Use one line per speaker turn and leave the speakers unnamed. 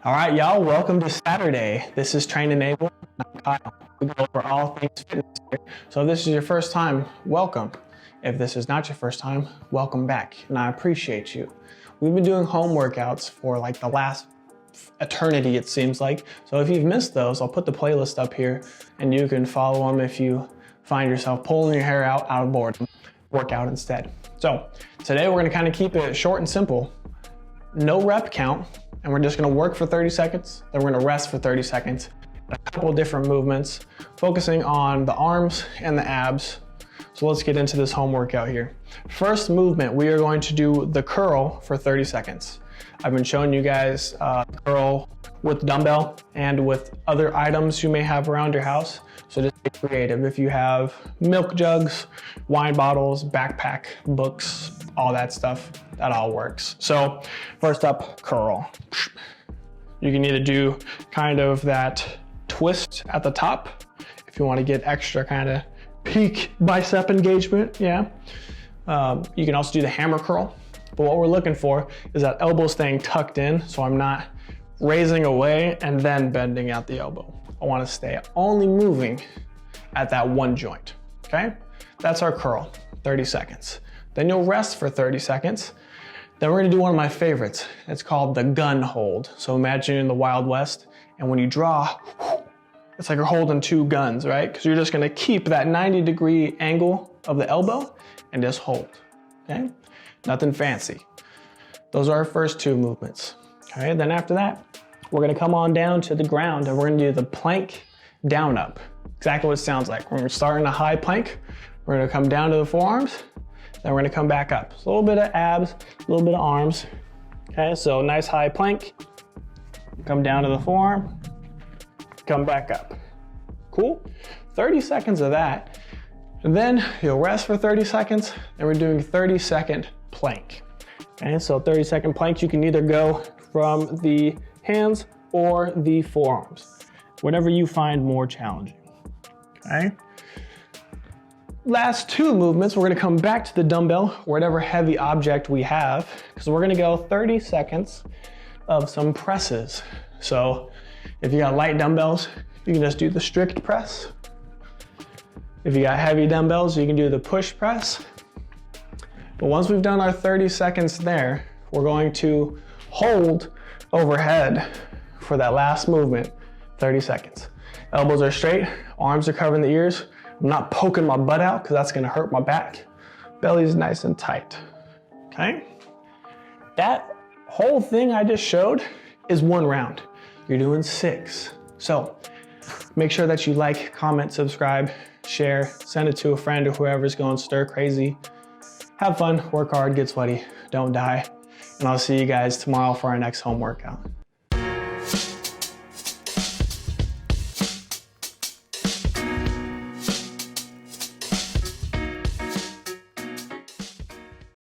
All right, y'all, welcome to Saturday. This is Train Enable. I'm Kyle. We go over all things fitness here. So if this is your first time, welcome. If this is not your first time, welcome back, and I appreciate you. We've been doing home workouts for like the last eternity, it seems like. So if you've missed those, I'll put the playlist up here, and you can follow them if you find yourself pulling your hair out of boredom. Workout instead. So today we're gonna kind of keep it short and simple. No rep count. And we're just gonna work for 30 seconds, then we're gonna rest for 30 seconds. A couple different movements, focusing on the arms and the abs. So let's get into this home workout here. First movement, we are going to do the curl for 30 seconds. I've been showing you guys curl with dumbbell and with other items you may have around your house. So just be creative. If you have milk jugs, wine bottles, backpack, books, all that stuff, that all works. So first up, curl. You can either do kind of that twist at the top if you want to get extra kind of peak bicep engagement, yeah. You can also do the hammer curl, but what we're looking for is that elbow staying tucked in, so I'm not raising away and then bending out the elbow. I want to stay only moving at that one joint, okay? That's our curl, 30 seconds. Then you'll rest for 30 seconds. Then we're gonna do one of my favorites. It's called the gun hold. So imagine you're in the Wild West, and when you draw, it's like you're holding two guns, right? Because you're just gonna keep that 90-degree angle of the elbow and just hold, okay? Nothing fancy. Those are our first two movements, okay? Then after that, we're gonna come on down to the ground and we're gonna do the plank down up. Exactly what it sounds like. We're gonna start in a high plank. We're gonna come down to the forearms. Then we're gonna come back up. So a little bit of abs, a little bit of arms. Okay, so nice high plank. Come down to the forearm, come back up. Cool? 30 seconds of that. And then you'll rest for 30 seconds, and we're doing 30-second plank. Okay, so 30-second plank, you can either go from the hands or the forearms, whatever you find more challenging, okay? Last two movements, we're gonna come back to the dumbbell, whatever heavy object we have, because we're gonna go 30 seconds of some presses. So if you got light dumbbells, you can just do the strict press. If you got heavy dumbbells, you can do the push press. But once we've done our 30 seconds there, we're going to hold overhead for that last movement, 30 seconds. Elbows are straight, arms are covering the ears. I'm not poking my butt out because that's gonna hurt my back. Belly's nice and tight, okay? That whole thing I just showed is one round. You're doing 6. So make sure that you like, comment, subscribe, share, send it to a friend or whoever's going stir crazy. Have fun, work hard, get sweaty, don't die. And I'll see you guys tomorrow for our next home workout.